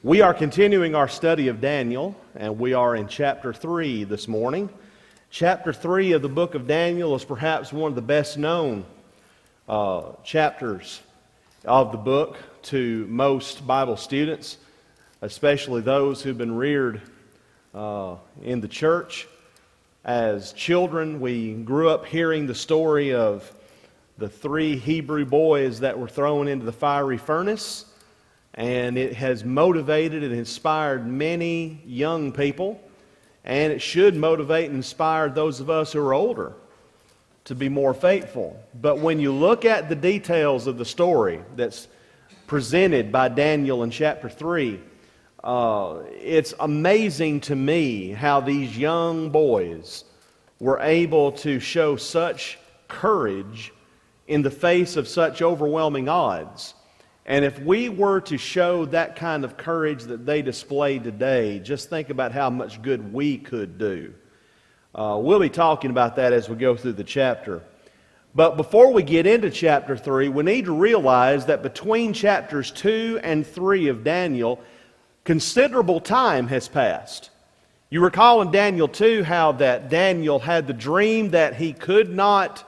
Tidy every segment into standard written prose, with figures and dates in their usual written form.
We are continuing our study of Daniel, and we are in chapter 3 this morning. Chapter 3 of the book of Daniel is perhaps one of the best known chapters of the book to most Bible students, especially those who've been reared in the church. As children, we grew up hearing the story of the 3 Hebrew boys that were thrown into the fiery furnace. And it has motivated and inspired many young people, and it should motivate and inspire those of us who are older to be more faithful. But when you look at the details of the story that's presented by Daniel in chapter 3, it's amazing to me how these young boys were able to show such courage in the face of such overwhelming odds. And if we were to show that kind of courage that they displayed today, just think about how much good we could do. We'll be talking about that as we go through the chapter. But before we get into chapter 3, we need to realize that between chapters 2 and 3 of Daniel, considerable time has passed. You recall in Daniel 2 how that Daniel had the dream that he could not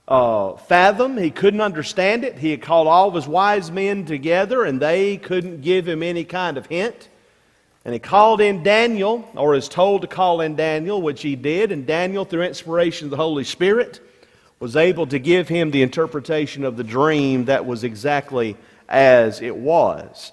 fathom. He couldn't understand it. He had called all of his wise men together and they couldn't give him any kind of hint. And he called in Daniel, or is told to call in Daniel, which he did. And Daniel, through inspiration of the Holy Spirit, was able to give him the interpretation of the dream that was exactly as it was.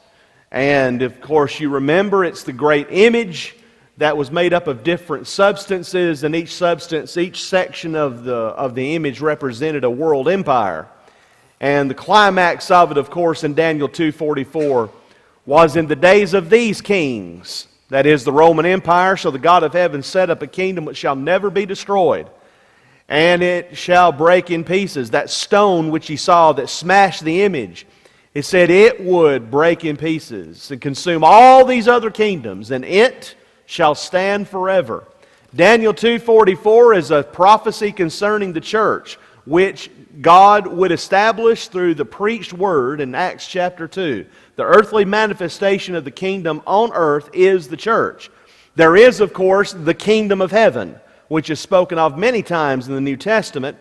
And of course you remember it's the great image that was made up of different substances, and each section of the image represented a world empire. And the climax of it, of course, in Daniel 2:44, was in the days of these kings, that is the Roman Empire, so the God of heaven set up a kingdom which shall never be destroyed, and it shall break in pieces. That stone which he saw that smashed the image, it said it would break in pieces and consume all these other kingdoms, and it shall stand forever. Daniel 2:44 is a prophecy concerning the church, which God would establish through the preached word in Acts chapter 2. The earthly manifestation of the kingdom on earth is the church. There is, of course, the kingdom of heaven, which is spoken of many times in the New Testament.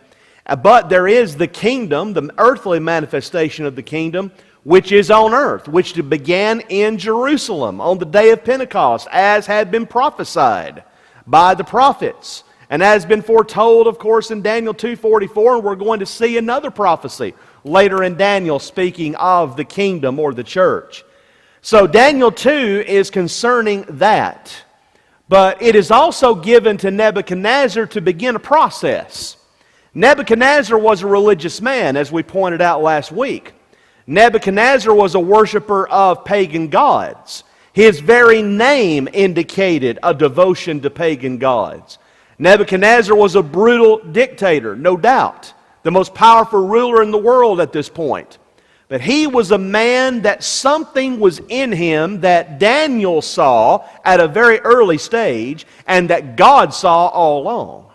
But there is the kingdom, the earthly manifestation of the kingdom, which is on earth, which began in Jerusalem on the day of Pentecost, as had been prophesied by the prophets, and has been foretold, of course, in Daniel 2:44, and we're going to see another prophecy later in Daniel speaking of the kingdom or the church. So Daniel 2 is concerning that, but it is also given to Nebuchadnezzar to begin a process. Nebuchadnezzar was a religious man, as we pointed out last week. Nebuchadnezzar was a worshiper of pagan gods. His very name indicated a devotion to pagan gods. Nebuchadnezzar was a brutal dictator, no doubt, the most powerful ruler in the world at this point. But he was a man that something was in him that Daniel saw at a very early stage and that God saw all along.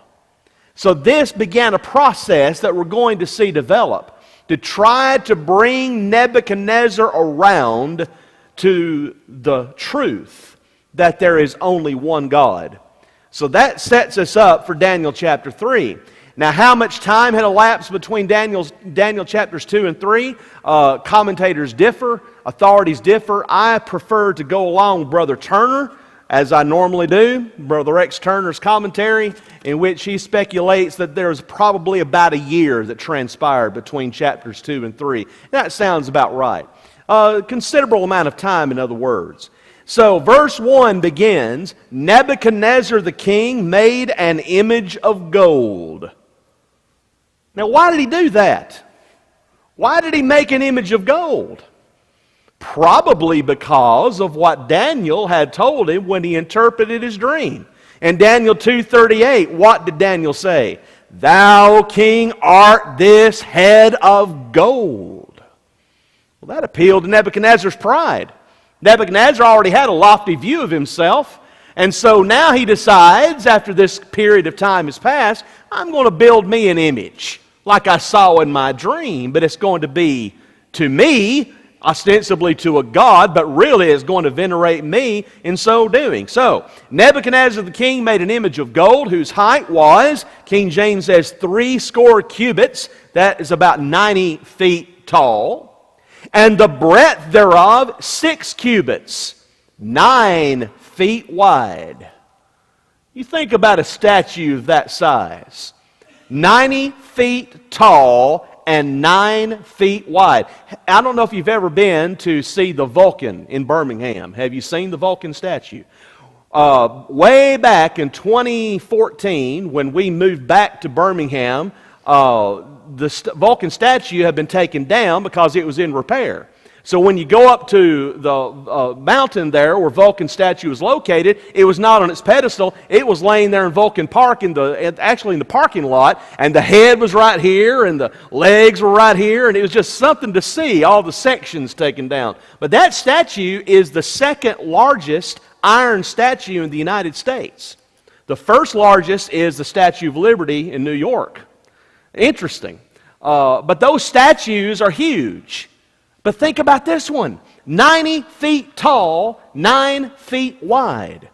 So this began a process that we're going to see develop to try to bring Nebuchadnezzar around to the truth that there is only one God. So that sets us up for Daniel chapter 3. Now, how much time had elapsed between Daniel chapters 2 and 3? Commentators differ, authorities differ. I prefer to go along with Brother Turner, as I normally do, Brother Rex Turner's commentary, in which he speculates that there's probably about a year that transpired between chapters 2 and 3. That sounds about right. A considerable amount of time, in other words. So verse 1 begins, Nebuchadnezzar the king made an image of gold. Now, why did he do that? Why did he make an image of gold? Probably because of what Daniel had told him when he interpreted his dream. In Daniel 2:38, what did Daniel say? Thou, king, art this head of gold. Well, that appealed to Nebuchadnezzar's pride. Nebuchadnezzar already had a lofty view of himself, and so now he decides, after this period of time has passed, I'm going to build me an image, like I saw in my dream, but it's going to be, to me, ostensibly to a god, but really is going to venerate me in so doing. So, Nebuchadnezzar the king made an image of gold whose height was, King James says, 80 cubits. That is about 90 feet tall. And the breadth thereof 6 cubits, 9 feet wide. You think about a statue of that size. 90 feet tall and 9 feet wide. I don't know if you've ever been to see the Vulcan in Birmingham. Have you seen the Vulcan statue? Way back in 2014, when we moved back to Birmingham, the Vulcan statue had been taken down because it was in repair. So when you go up to the mountain there where Vulcan statue is located, it was not on its pedestal. It was laying there in Vulcan Park, actually in the parking lot, and the head was right here, and the legs were right here, and it was just something to see, all the sections taken down. But that statue is the second largest iron statue in the United States. The first largest is the Statue of Liberty in New York. Interesting. But those statues are huge. But think about this one. 90 feet tall, 9 feet wide.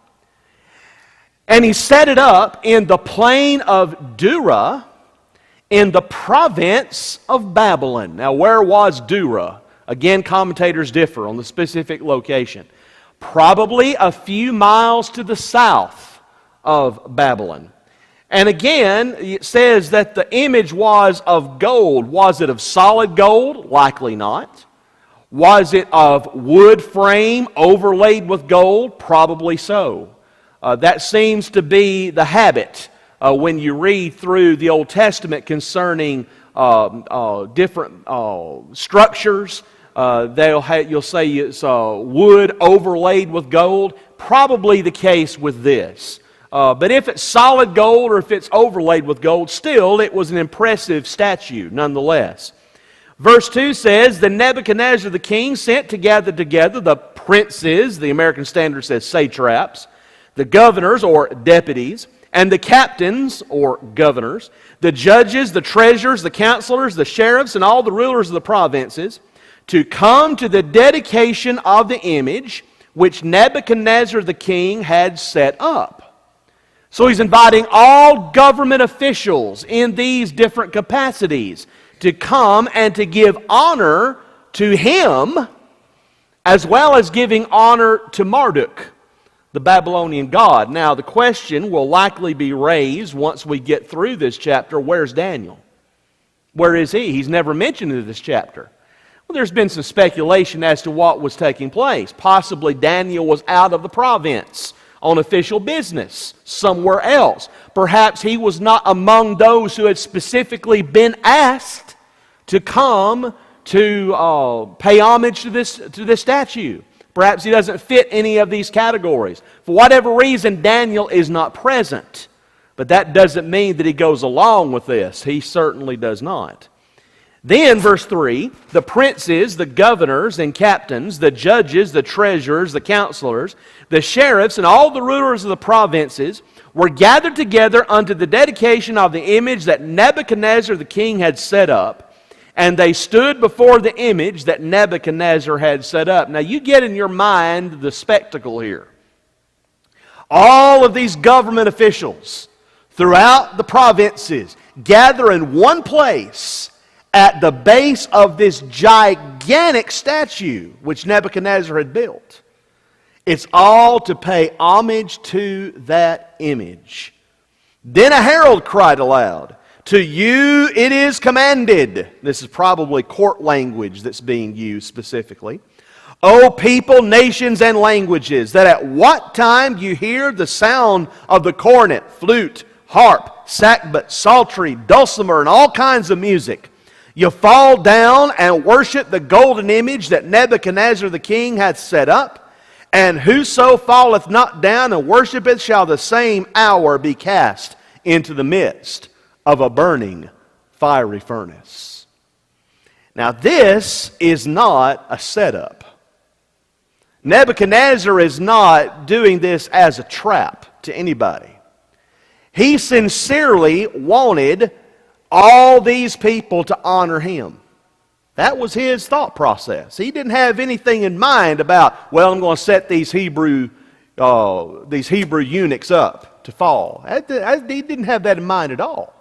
And he set it up in the plain of Dura in the province of Babylon. Now, where was Dura? Again, commentators differ on the specific location. Probably a few miles to the south of Babylon. And again, it says that the image was of gold. Was it of solid gold? Likely not. Was it of wood frame overlaid with gold? Probably so. That seems to be the habit when you read through the Old Testament concerning different structures. You'll say it's wood overlaid with gold. Probably the case with this. But if it's solid gold or if it's overlaid with gold, still it was an impressive statue nonetheless. Verse 2 says, "Then Nebuchadnezzar the king sent to gather together the princes," the American Standard says satraps, "the governors or deputies, and the captains or governors, the judges, the treasurers, the counselors, the sheriffs, and all the rulers of the provinces, to come to the dedication of the image which Nebuchadnezzar the king had set up." So he's inviting all government officials in these different capacities to come and to give honor to him, as well as giving honor to Marduk, the Babylonian god. Now, the question will likely be raised once we get through this chapter, where's Daniel? Where is he? He's never mentioned in this chapter. Well, there's been some speculation as to what was taking place. Possibly Daniel was out of the province on official business somewhere else. Perhaps he was not among those who had specifically been asked to come to pay homage to this statue. Perhaps he doesn't fit any of these categories. For whatever reason, Daniel is not present. But that doesn't mean that he goes along with this. He certainly does not. Then, verse 3, "The princes, the governors and captains, the judges, the treasurers, the counselors, the sheriffs, and all the rulers of the provinces were gathered together unto the dedication of the image that Nebuchadnezzar the king had set up. And they stood before the image that Nebuchadnezzar had set up." Now you get in your mind the spectacle here. All of these government officials throughout the provinces gather in one place at the base of this gigantic statue which Nebuchadnezzar had built. It's all to pay homage to that image. Then a herald cried aloud, "To you it is commanded," this is probably court language that's being used specifically, "O people, nations, and languages, that at what time you hear the sound of the cornet, flute, harp, sackbut, psaltery, dulcimer, and all kinds of music, you fall down and worship the golden image that Nebuchadnezzar the king hath set up, and whoso falleth not down and worshipeth shall the same hour be cast into the midst of a burning fiery furnace." Now this is not a setup. Nebuchadnezzar is not doing this as a trap to anybody. He sincerely wanted all these people to honor him. That was his thought process. He didn't have anything in mind about, well, I'm going to set these Hebrew eunuchs up to fall. He didn't have that in mind at all.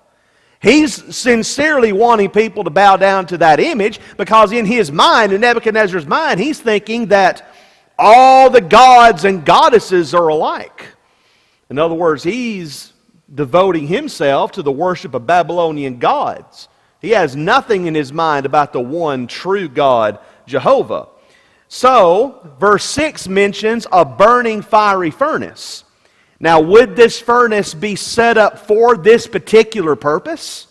He's sincerely wanting people to bow down to that image because in his mind, in Nebuchadnezzar's mind, he's thinking that all the gods and goddesses are alike. In other words, he's devoting himself to the worship of Babylonian gods. He has nothing in his mind about the one true God, Jehovah. So, verse 6 mentions a burning fiery furnace. Now, would this furnace be set up for this particular purpose?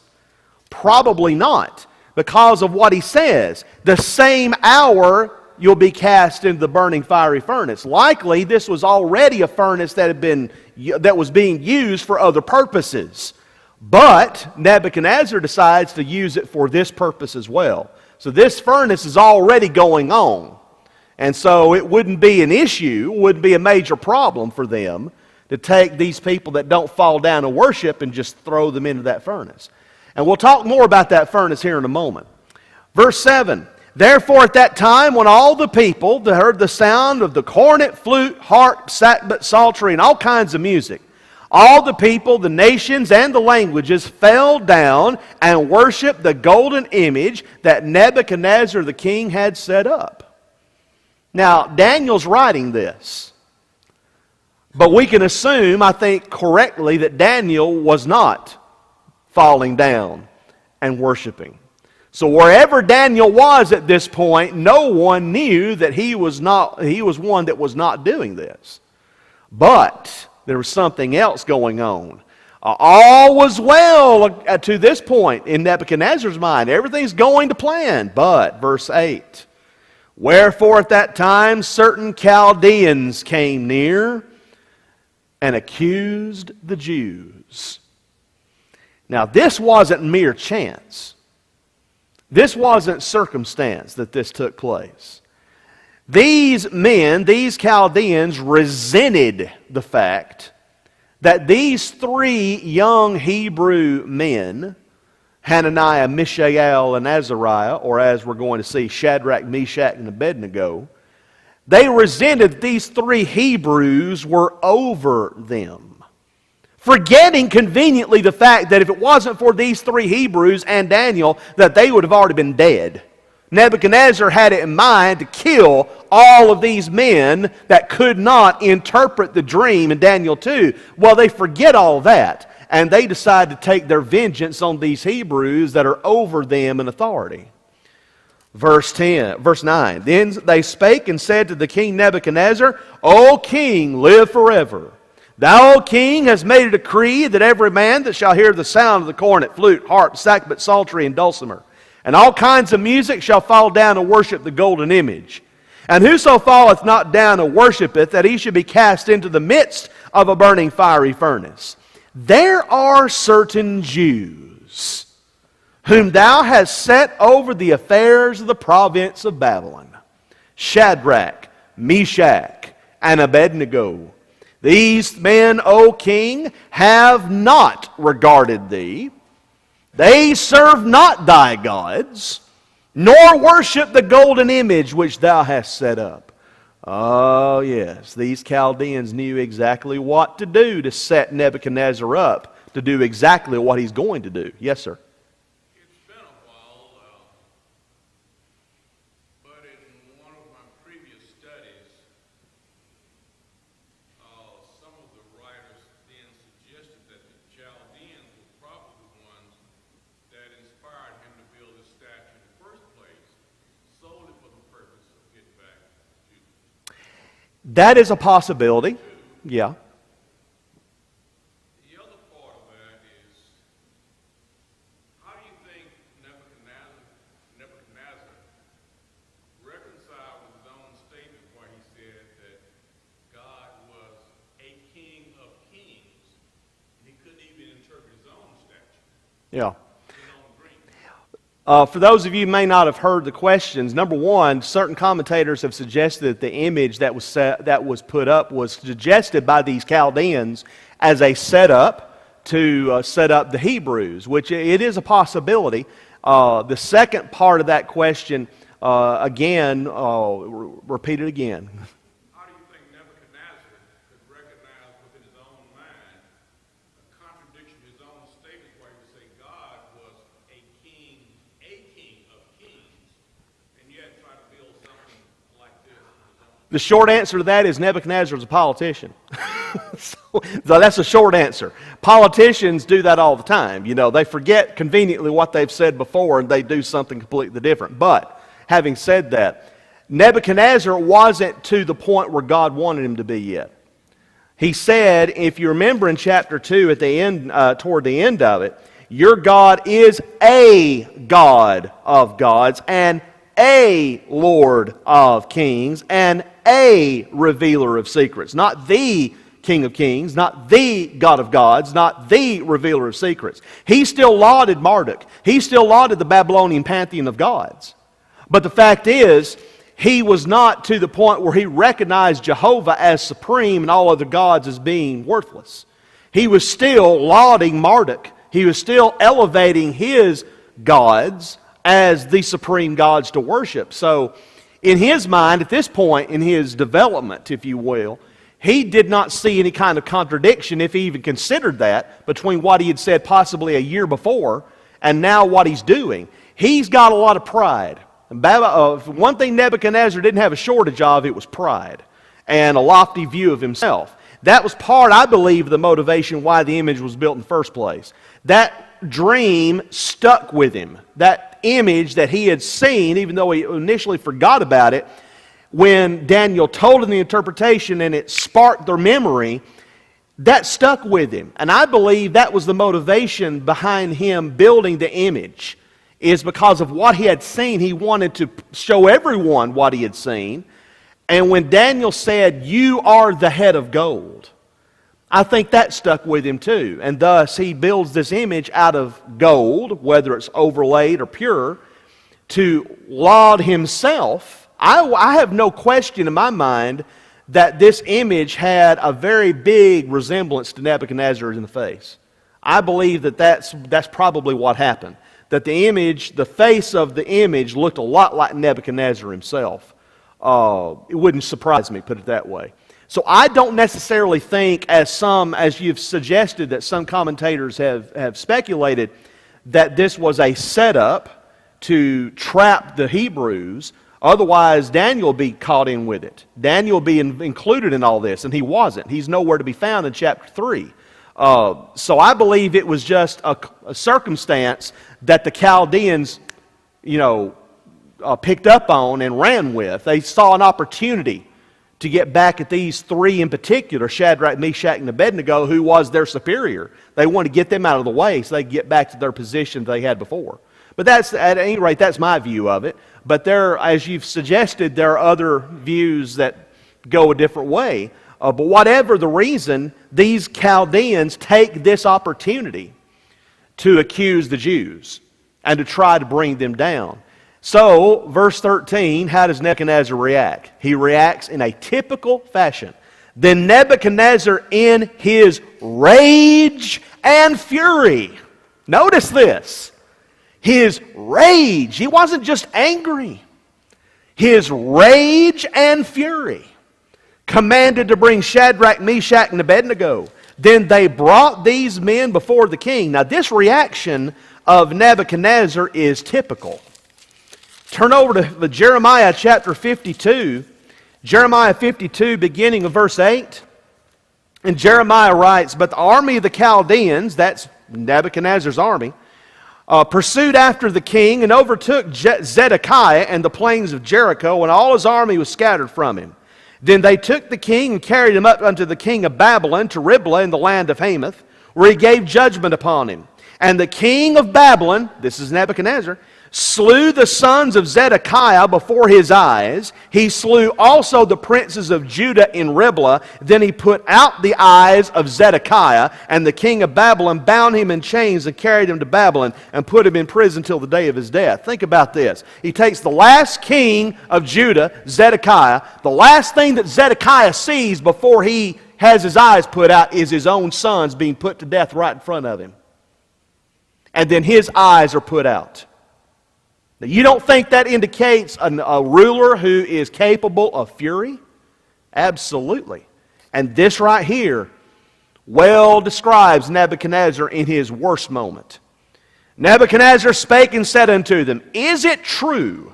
Probably not, because of what he says. The same hour you'll be cast into the burning fiery furnace. Likely, this was already a furnace that was being used for other purposes. But Nebuchadnezzar decides to use it for this purpose as well. So this furnace is already going on. And so it wouldn't be an issue, wouldn't be a major problem for them to take these people that don't fall down to worship and just throw them into that furnace. And we'll talk more about that furnace here in a moment. Verse 7, therefore at that time when all the people that heard the sound of the cornet, flute, harp, sackbut, psaltery, and all kinds of music, all the people, the nations, and the languages fell down and worshiped the golden image that Nebuchadnezzar the king had set up. Now, Daniel's writing this. But we can assume, I think correctly, that Daniel was not falling down and worshiping. So wherever Daniel was at this point, no one knew that he was one that was not doing this. But there was something else going on. All was well to this point in Nebuchadnezzar's mind. Everything's going to plan. But, verse 8, wherefore at that time certain Chaldeans came near and accused the Jews. Now, this wasn't mere chance. This wasn't circumstance that this took place. These men, these Chaldeans, resented the fact that these three young Hebrew men, Hananiah, Mishael, and Azariah, or as we're going to see, Shadrach, Meshach, and Abednego, they resented that these three Hebrews were over them, forgetting conveniently the fact that if it wasn't for these three Hebrews and Daniel, that they would have already been dead. Nebuchadnezzar had it in mind to kill all of these men that could not interpret the dream in Daniel 2. Well, they forget all that, and they decide to take their vengeance on these Hebrews that are over them in authority. Verse 9, then they spake and said to the king Nebuchadnezzar, O king, live forever. Thou, O king, hast made a decree that every man that shall hear the sound of the cornet, flute, harp, sackbut, psaltery, and dulcimer, and all kinds of music shall fall down and worship the golden image. And whoso falleth not down and worshipeth, that he should be cast into the midst of a burning fiery furnace. There are certain Jews whom thou hast set over the affairs of the province of Babylon, Shadrach, Meshach, and Abednego. These men, O king, have not regarded thee. They serve not thy gods, nor worship the golden image which thou hast set up. Oh, yes, these Chaldeans knew exactly what to do to set Nebuchadnezzar up to do exactly what he's going to do. Yes, sir. It's been a while, but in one of my previous studies, some of the writers then suggested that the Chaldeans were probably the ones that inspired him to build this statue in the first place, solely for the purpose of getting back to That is a possibility. Yeah. the other part of that is, how do you think Nebuchadnezzar reconciled with his own statement where he said that God was a king of kings, and he couldn't even interpret his own statue, Yeah. his own dream? For those of you who may not have heard the questions, number one, certain commentators have suggested that the image that was put up was suggested by these Chaldeans as a setup to set up the Hebrews, which it is a possibility. The second part of that question, again, repeat it again. How do you think Nebuchadnezzar could recognize within his own mind a contradiction in his own statement where he would say God was a king of kings, and yet try to build something like this in his own? The short answer to that is Nebuchadnezzar was a politician. So that's a short answer. Politicians do that all the time. You know, they forget conveniently what they've said before and they do something completely different. But having said that, Nebuchadnezzar wasn't to the point where God wanted him to be yet. He said, if you remember in chapter 2 at the end, toward the end of it, your God is a God of gods and a Lord of kings and a revealer of secrets. Not the King of kings, not the God of gods, not the revealer of secrets. He still lauded Marduk. He still lauded the Babylonian pantheon of gods. But the fact is, he was not to the point where he recognized Jehovah as supreme and all other gods as being worthless. He was still lauding Marduk. He was still elevating his gods as the supreme gods to worship. So, in his mind, at this point in his development, if you will, he did not see any kind of contradiction, if he even considered that, between what he had said possibly a year before and now what he's doing. He's got a lot of pride. One thing Nebuchadnezzar didn't have a shortage of, it was pride and a lofty view of himself. That was part, I believe, of the motivation why the image was built in the first place. That dream stuck with him. That image that he had seen, even though he initially forgot about it, when Daniel told him the interpretation and it sparked their memory, that stuck with him. And I believe that was the motivation behind him building the image, is because of what he had seen. He wanted to show everyone what he had seen. And when Daniel said, "You are the head of gold," I think that stuck with him too. And thus he builds this image out of gold, whether it's overlaid or pure, to laud himself. I have no question in my mind that this image had a very big resemblance to Nebuchadnezzar in the face. I believe that that's probably what happened. That the image, the face of the image looked a lot like Nebuchadnezzar himself. It wouldn't surprise me, put it that way. So I don't necessarily think, as you've suggested, that some commentators have speculated, that this was a setup to trap the Hebrews. Otherwise, Daniel would be caught in with it. Daniel would be included in all this, and he wasn't. He's nowhere to be found in chapter 3. So I believe it was just a circumstance that the Chaldeans, picked up on and ran with. They saw an opportunity to get back at these three in particular, Shadrach, Meshach, and Abednego, who was their superior. They wanted to get them out of the way so they could get back to their position they had before. But at any rate, that's my view of it. But as you've suggested, there are other views that go a different way. But whatever the reason, these Chaldeans take this opportunity to accuse the Jews and to try to bring them down. So, verse 13, how does Nebuchadnezzar react? He reacts in a typical fashion. Then Nebuchadnezzar, in his rage and fury, notice this, his rage, he wasn't just angry, his rage and fury commanded to bring Shadrach, Meshach, and Abednego. Then they brought these men before the king. Now this reaction of Nebuchadnezzar is typical. Turn over to Jeremiah chapter 52. Jeremiah 52, beginning of verse 8. And Jeremiah writes, "But the army of the Chaldeans," that's Nebuchadnezzar's army, pursued after the king and overtook Zedekiah and the plains of Jericho, and all his army was scattered from him. Then they took the king and carried him up unto the king of Babylon to Riblah in the land of Hamath, where he gave judgment upon him. And the king of Babylon," this is Nebuchadnezzar, "slew the sons of Zedekiah before his eyes. He slew also the princes of Judah in Riblah. Then he put out the eyes of Zedekiah, and the king of Babylon bound him in chains and carried him to Babylon and put him in prison till the day of his death." Think about this. He takes the last king of Judah, Zedekiah. The last thing that Zedekiah sees before he has his eyes put out is his own sons being put to death right in front of him. And then his eyes are put out. Now, you don't think that indicates a ruler who is capable of fury? Absolutely. And this right here well describes Nebuchadnezzar in his worst moment. Nebuchadnezzar spake and said unto them, Is it true,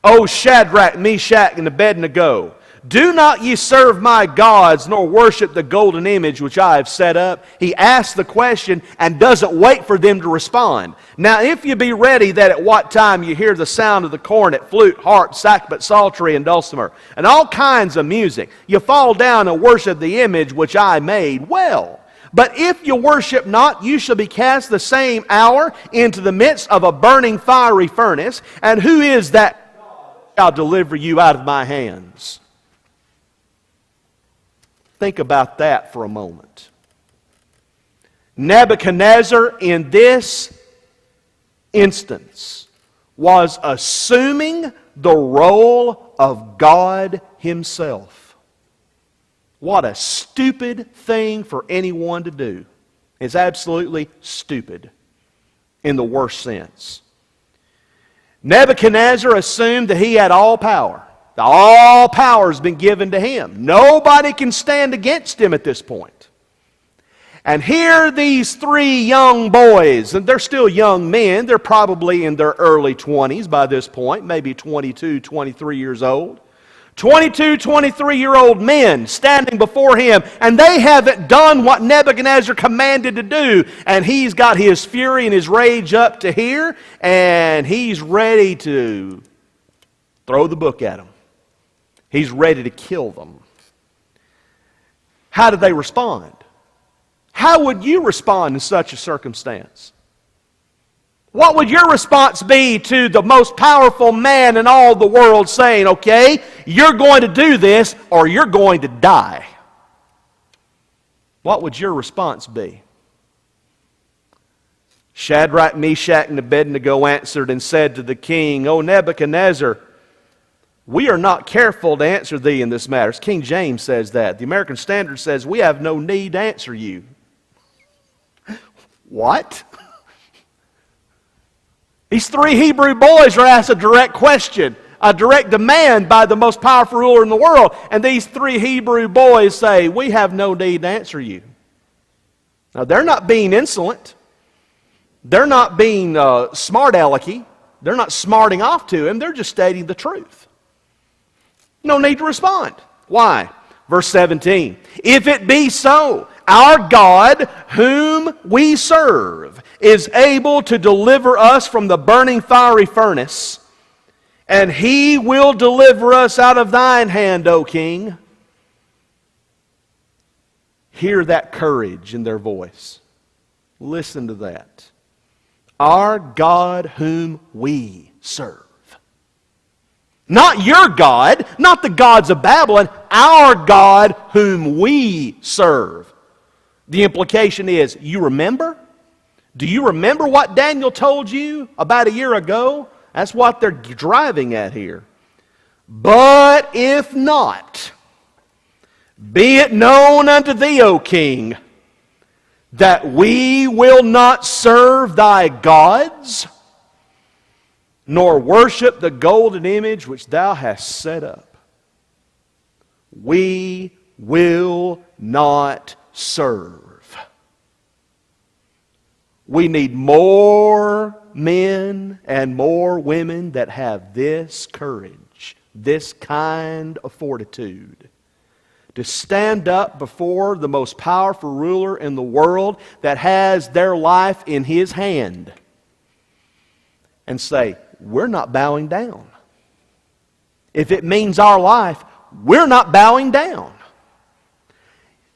O Shadrach, Meshach, and Abednego, do not ye serve my gods, nor worship the golden image which I have set up? He asks the question and doesn't wait for them to respond. Now, if you be ready that at what time you hear the sound of the cornet, flute, harp, sackbut, psaltery, and dulcimer, and all kinds of music, you fall down and worship the image which I made, well. But if you worship not, you shall be cast the same hour into the midst of a burning fiery furnace. And who is that shall deliver you out of my hands? Think about that for a moment. Nebuchadnezzar, in this instance, was assuming the role of God himself. What a stupid thing for anyone to do. It's absolutely stupid in the worst sense. Nebuchadnezzar assumed that he had all power. All power has been given to him. Nobody can stand against him at this point. And here these three young boys, and they're still young men, they're probably in their early 20s by this point, maybe 22, 23 years old. 22, 23-year-old men standing before him, and they haven't done what Nebuchadnezzar commanded to do. And he's got his fury and his rage up to here, and he's ready to throw the book at them. He's ready to kill them. How did they respond? How would you respond in such a circumstance? What would your response be to the most powerful man in all the world saying, okay, you're going to do this or you're going to die? What would your response be? Shadrach, Meshach, and Abednego answered and said to the king, O Nebuchadnezzar, we are not careful to answer thee in this matter. King James says that. The American Standard says, we have no need to answer you. What? These three Hebrew boys are asked a direct question, a direct demand by the most powerful ruler in the world. And these three Hebrew boys say, we have no need to answer you. Now, they're not being insolent. They're not being smart-alecky. They're not smarting off to him. They're just stating the truth. No need to respond. Why? Verse 17. If it be so, our God, whom we serve, is able to deliver us from the burning fiery furnace, and he will deliver us out of thine hand, O king. Hear that courage in their voice. Listen to that. Our God, whom we serve. Not your God, not the gods of Babylon, our God whom we serve. The implication is, you remember? Do you remember what Daniel told you about a year ago? That's what they're driving at here. But if not, be it known unto thee, O king, that we will not serve thy gods, nor worship the golden image which thou hast set up. We will not serve. We need more men and more women that have this courage, this kind of fortitude, to stand up before the most powerful ruler in the world that has their life in his hand and say, we're not bowing down. If it means our life, we're not bowing down.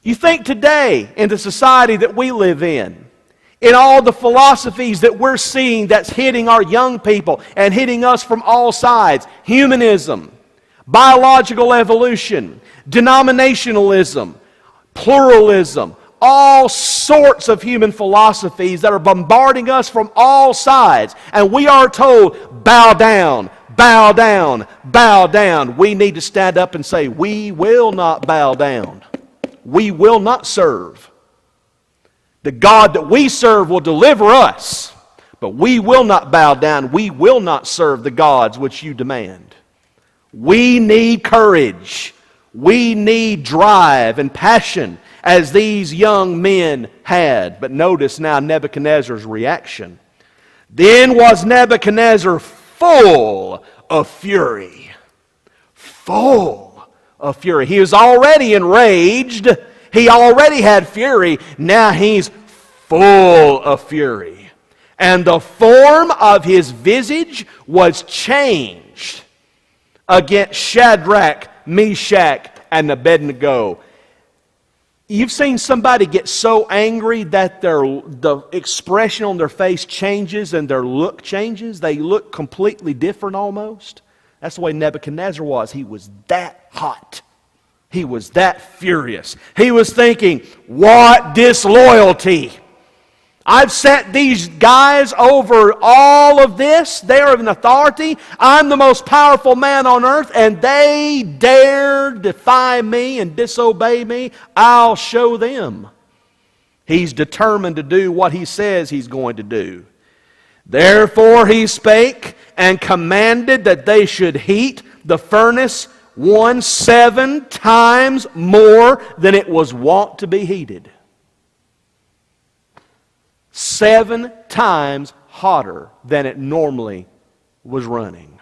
You think today, in the society that we live in all the philosophies that we're seeing that's hitting our young people and hitting us from all sides, humanism, biological evolution, denominationalism, pluralism, all sorts of human philosophies that are bombarding us from all sides. And we are told, bow down, bow down, bow down. We need to stand up and say, we will not bow down. We will not serve. The God that we serve will deliver us. But we will not bow down. We will not serve the gods which you demand. We need courage. We need drive and passion as these young men had. But notice now Nebuchadnezzar's reaction. Then was Nebuchadnezzar full of fury. Full of fury. He was already enraged. He already had fury. Now he's full of fury. And the form of his visage was changed against Shadrach, Meshach, and Abednego. You've seen somebody get so angry that the expression on their face changes and their look changes. They look completely different almost. That's the way Nebuchadnezzar was. He was that hot. He was that furious. He was thinking, what disloyalty! I've set these guys over all of this. They're in authority. I'm the most powerful man on earth, and they dare defy me and disobey me. I'll show them. He's determined to do what he says he's going to do. Therefore he spake and commanded that they should heat the furnace 7 times more than it was wont to be heated. 7 times hotter than it normally was running.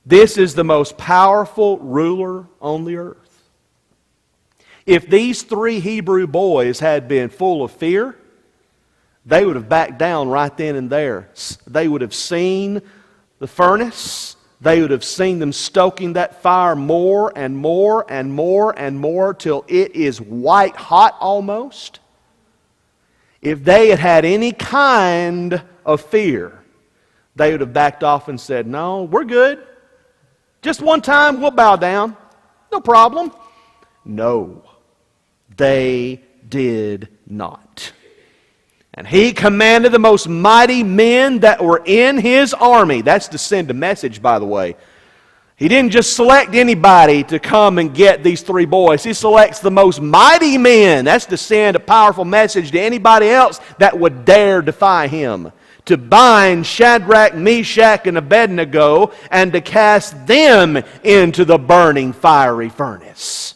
This is the most powerful ruler on the earth. If these 3 Hebrew boys had been full of fear, they would have backed down right then and there. They would have seen the furnace. They would have seen them stoking that fire more and more and more and more till it is white hot almost. If they had had any kind of fear, they would have backed off and said, no, we're good. Just one time, we'll bow down. No problem. No, they did not. And he commanded the most mighty men that were in his army. That's to send a message, by the way. He didn't just select anybody to come and get these 3 boys. He selects the most mighty men. That's to send a powerful message to anybody else that would dare defy him. To bind Shadrach, Meshach, and Abednego and to cast them into the burning fiery furnace.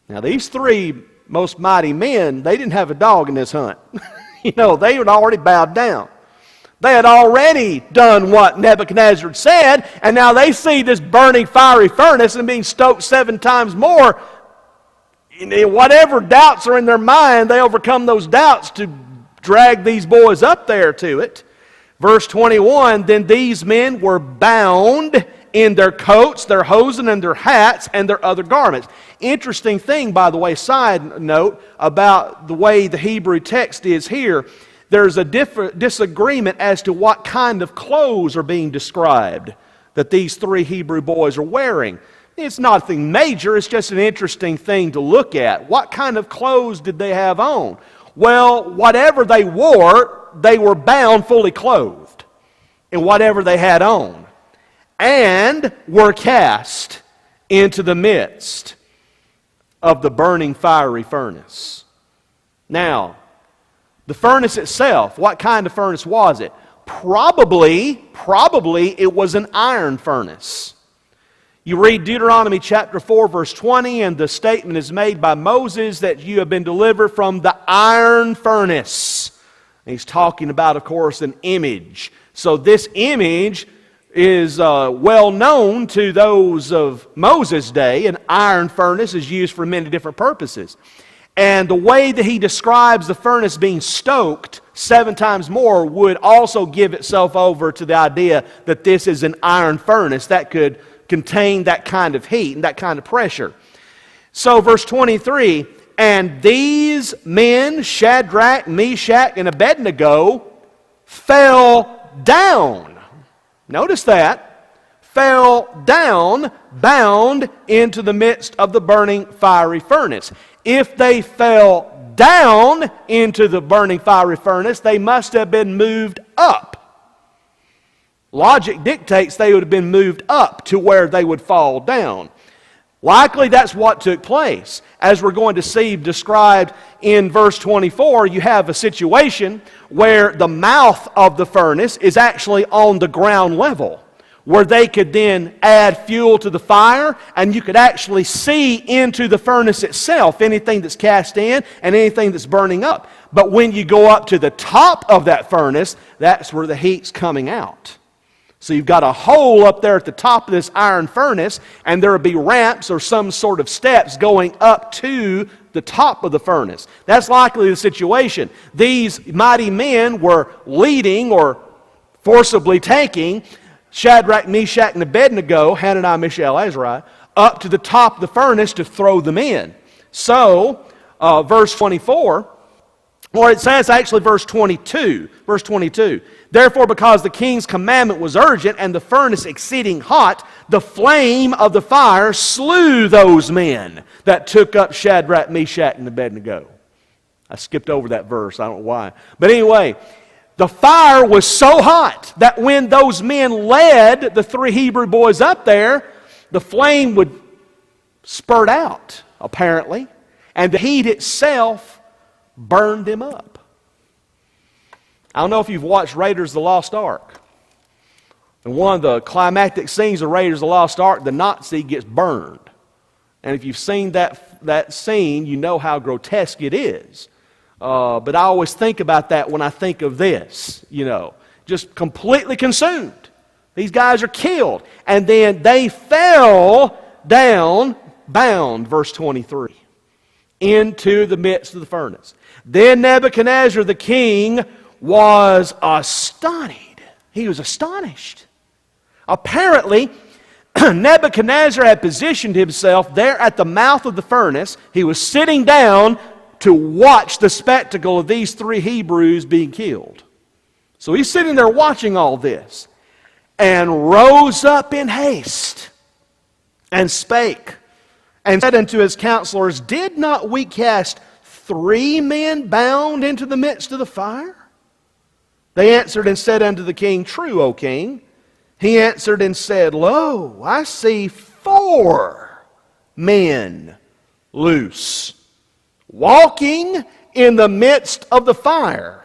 Now these 3 most mighty men, they didn't have a dog in this hunt. They had already bowed down. They had already done what Nebuchadnezzar said, and now they see this burning fiery furnace and being stoked 7 times more. Whatever doubts are in their mind, they overcome those doubts to drag these boys up there to it. Verse 21, then these men were bound in their coats, their hosen, and their hats, and their other garments. Interesting thing, by the way, side note about the way the Hebrew text is here. There's a disagreement as to what kind of clothes are being described that these 3 Hebrew boys are wearing. It's nothing major, it's just an interesting thing to look at. What kind of clothes did they have on? Well, whatever they wore, they were bound fully clothed in whatever they had on, and were cast into the midst of the burning fiery furnace. Now, the furnace itself, what kind of furnace was it? Probably it was an iron furnace. You read Deuteronomy chapter 4 verse 20 and the statement is made by Moses that you have been delivered from the iron furnace. And he's talking about, of course, an image. So this image is well known to those of Moses' day. An iron furnace is used for many different purposes. And the way that he describes the furnace being stoked 7 times more would also give itself over to the idea that this is an iron furnace that could contain that kind of heat and that kind of pressure. So verse 23, and these men, Shadrach, Meshach, and Abednego, fell down. Notice that. Fell down, bound into the midst of the burning fiery furnace. If they fell down into the burning fiery furnace, they must have been moved up. Logic dictates they would have been moved up to where they would fall down. Likely that's what took place. As we're going to see described in verse 24, you have a situation where the mouth of the furnace is actually on the ground level, where they could then add fuel to the fire, and you could actually see into the furnace itself, anything that's cast in and anything that's burning up. But when you go up to the top of that furnace, that's where the heat's coming out. So you've got a hole up there at the top of this iron furnace, and there will be ramps or some sort of steps going up to the top of the furnace. That's likely the situation. These mighty men were leading or forcibly taking Shadrach, Meshach, and Abednego, Hananiah, Mishael, Azariah, up to the top of the furnace to throw them in. So, verse 24, or it says actually verse 22. Verse 22. Therefore, because the king's commandment was urgent and the furnace exceeding hot, the flame of the fire slew those men that took up Shadrach, Meshach, and Abednego. I skipped over that verse. I don't know why. But anyway, the fire was so hot that when those men led the three Hebrew boys up there, the flame would spurt out, apparently, and the heat itself burned them up. I don't know if you've watched Raiders of the Lost Ark. In one of the climactic scenes of Raiders of the Lost Ark, the Nazi gets burned. And if you've seen that scene, you know how grotesque it is. But I always think about that when I think of this, just completely consumed. These guys are killed. And then they fell down, bound, verse 23, into the midst of the furnace. Then Nebuchadnezzar the king was astonished. He was astonished. Apparently, Nebuchadnezzar had positioned himself there at the mouth of the furnace. He was sitting down to watch the spectacle of these three Hebrews being killed. So he's sitting there watching all this, and rose up in haste, and spake, and said unto his counselors, Did not we cast 3 men bound into the midst of the fire? They answered and said unto the king, True, O king. He answered and said, Lo, I see 4 men loose, walking in the midst of the fire,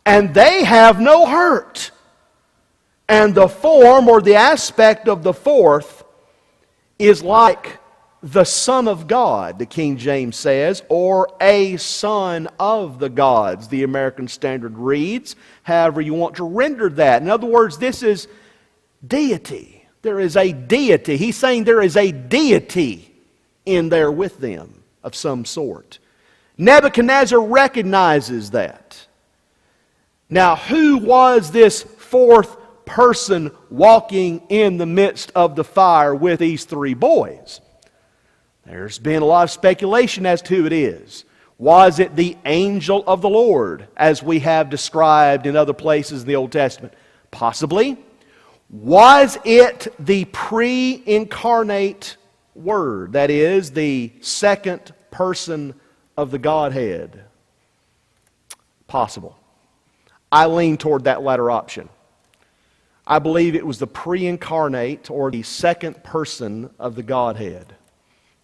and they have no hurt. And the form or the aspect of the fourth is like the Son of God, the King James says, or a son of the gods, the American Standard reads, however you want to render that. In other words, this is deity. There is a deity. He's saying there is a deity in there with them of some sort. Nebuchadnezzar recognizes that. Now, who was this fourth person walking in the midst of the fire with these 3 boys? There's been a lot of speculation as to who it is. Was it the angel of the Lord, as we have described in other places in the Old Testament? Possibly. Was it the pre-incarnate Word, that is, the second person of the Godhead? Possible. I lean toward that latter option. I believe it was the pre-incarnate or the second person of the Godhead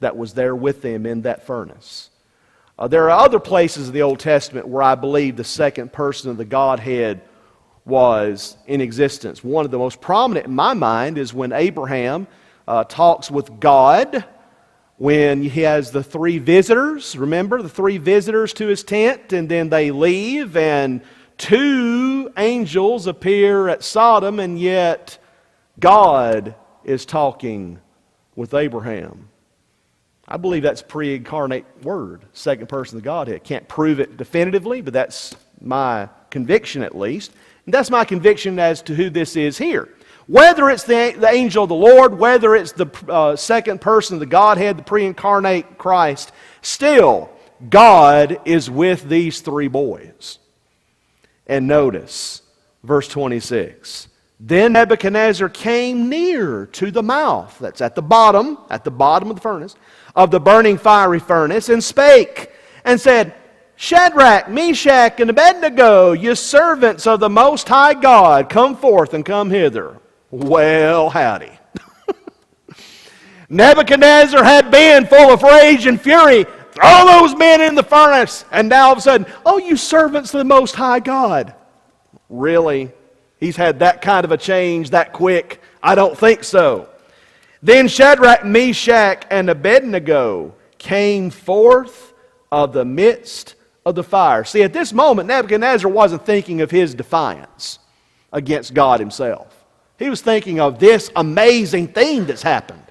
that was there with them in that furnace. There are other places in the Old Testament where I believe the second person of the Godhead was in existence. One of the most prominent in my mind is when Abraham talks with God, when he has the 3 visitors. Remember, the 3 visitors to his tent, and then they leave, and 2 angels appear at Sodom, and yet God is talking with Abraham. I believe that's pre-incarnate Word, second person of the Godhead. Can't prove it definitively, but that's my conviction at least. And that's my conviction as to who this is here. Whether it's the angel of the Lord, whether it's the second person of the Godhead, the pre-incarnate Christ, still, God is with these 3 boys. And notice, verse 26. Then Nebuchadnezzar came near to the mouth, that's at the bottom of the furnace, of the burning fiery furnace, and spake, and said, Shadrach, Meshach, and Abednego, ye servants of the Most High God, come forth and come hither. Well, howdy. Nebuchadnezzar had been full of rage and fury. Throw those men in the furnace. And now all of a sudden, oh, you servants of the Most High God. Really? He's had that kind of a change that quick? I don't think so. Then Shadrach, Meshach, and Abednego came forth of the midst of the fire. See, at this moment, Nebuchadnezzar wasn't thinking of his defiance against God himself. He was thinking of this amazing thing that's happened.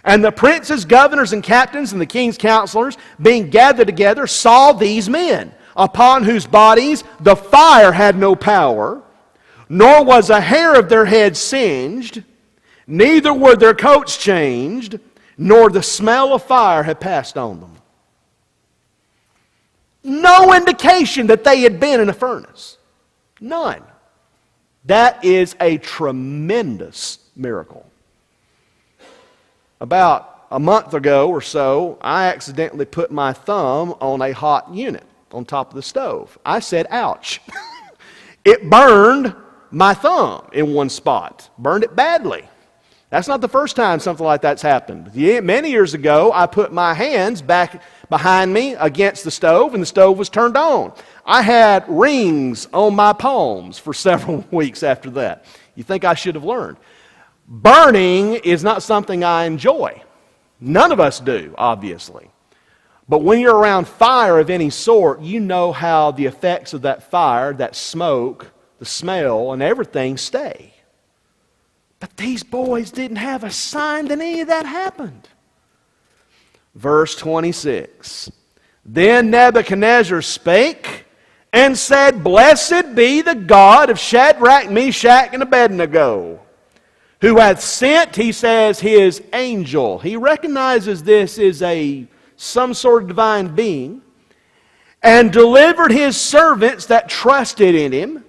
And the princes, governors, and captains, and the king's counselors, being gathered together, saw these men, upon whose bodies the fire had no power, nor was a hair of their head singed, neither were their coats changed, nor the smell of fire had passed on them. No indication that they had been in a furnace. None. That is a tremendous miracle. About a month ago or so, I accidentally put my thumb on a hot unit on top of the stove. I said, ouch. It burned my thumb in one spot. Burned it badly. That's not the first time something like that's happened. Many years ago, I put my hands back behind me against the stove, and the stove was turned on. I had rings on my palms for several weeks after that. You think I should have learned. Burning is not something I enjoy. None of us do, obviously. But when you're around fire of any sort, you know how the effects of that fire, that smoke, the smell, and everything stay. But these boys didn't have a sign that any of that happened. Verse 26. Then Nebuchadnezzar spake and said, Blessed be the God of Shadrach, Meshach, and Abednego, who hath sent, he says, his angel. He recognizes this as some sort of divine being, and delivered his servants that trusted in him,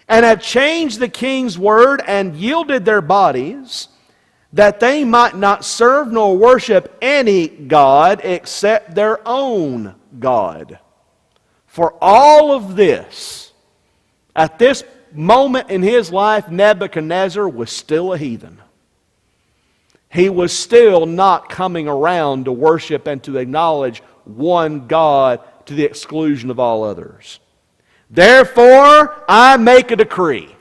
and have changed the king's word, and yielded their bodies, that they might not serve nor worship any god except their own God. For all of this, at this moment in his life, Nebuchadnezzar was still a heathen. He was still not coming around to worship and to acknowledge one God to the exclusion of all others. Therefore, I make a decree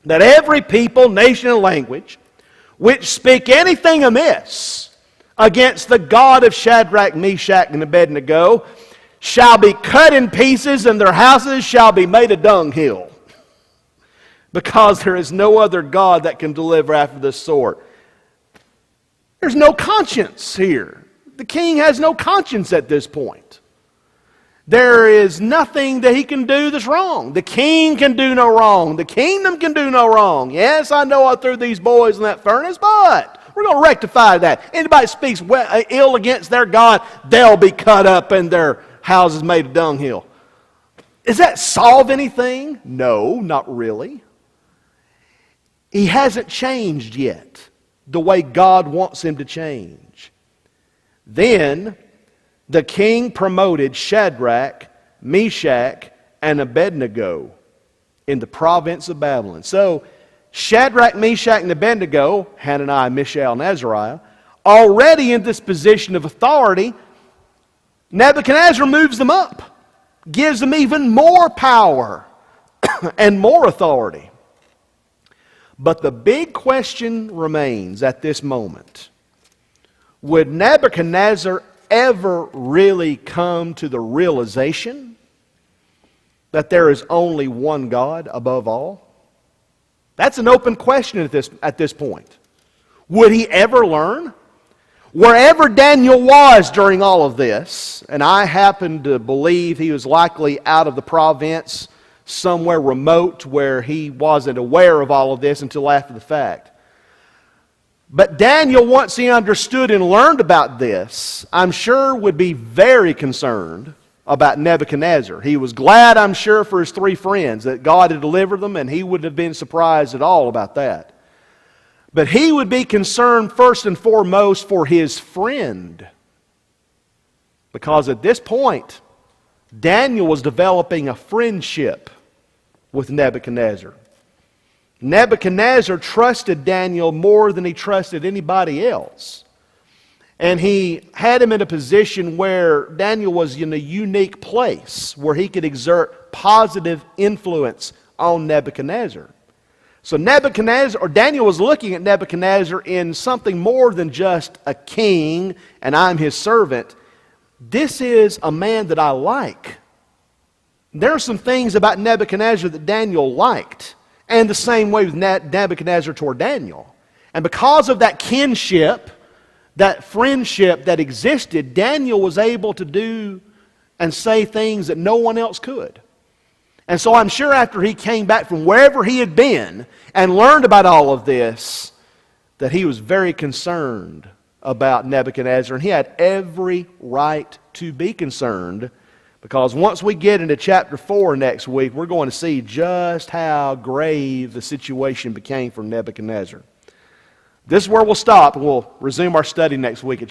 that every people, nation, and language which speak anything amiss against the God of Shadrach, Meshach, and Abednego shall be cut in pieces, and their houses shall be made a dunghill. Because there is no other God that can deliver after this sort. There's no conscience here. The king has no conscience at this point. There is nothing that he can do that's wrong. The king can do no wrong. The kingdom can do no wrong. Yes, I know I threw these boys in that furnace, but we're going to rectify that. Anybody speaks ill against their God, they'll be cut up and their houses made a dunghill. Does that solve anything? No, not really. He hasn't changed yet the way God wants him to change. Then the king promoted Shadrach, Meshach, and Abednego in the province of Babylon. So Shadrach, Meshach, and Abednego, Hananiah, Mishael, and Azariah, already in this position of authority, Nebuchadnezzar moves them up, gives them even more power and more authority. But the big question remains at this moment. Would Nebuchadnezzar ever really come to the realization that there is only one God above all? That's an open question at this point. Would he ever learn? Wherever Daniel was during all of this, and I happen to believe he was likely out of the province, somewhere remote where he wasn't aware of all of this until after the fact. But Daniel, once he understood and learned about this, I'm sure would be very concerned about Nebuchadnezzar. He was glad, I'm sure, for his three friends that God had delivered them, and he wouldn't have been surprised at all about that. But he would be concerned first and foremost for his friend. Because at this point, Daniel was developing a friendship with Nebuchadnezzar. Nebuchadnezzar trusted Daniel more than he trusted anybody else. And he had him in a position where Daniel was in a unique place where he could exert positive influence on Nebuchadnezzar. So Daniel was looking at Nebuchadnezzar in something more than just a king and I'm his servant. This is a man that I like. There are some things about Nebuchadnezzar that Daniel liked. And the same way with Nebuchadnezzar toward Daniel. And because of that kinship, that friendship that existed, Daniel was able to do and say things that no one else could. And so I'm sure after he came back from wherever he had been and learned about all of this, that he was very concerned about Nebuchadnezzar. And he had every right to be concerned, because once we get into chapter 4 next week, we're going to see just how grave the situation became for Nebuchadnezzar. This is where we'll stop, and we'll resume our study next week.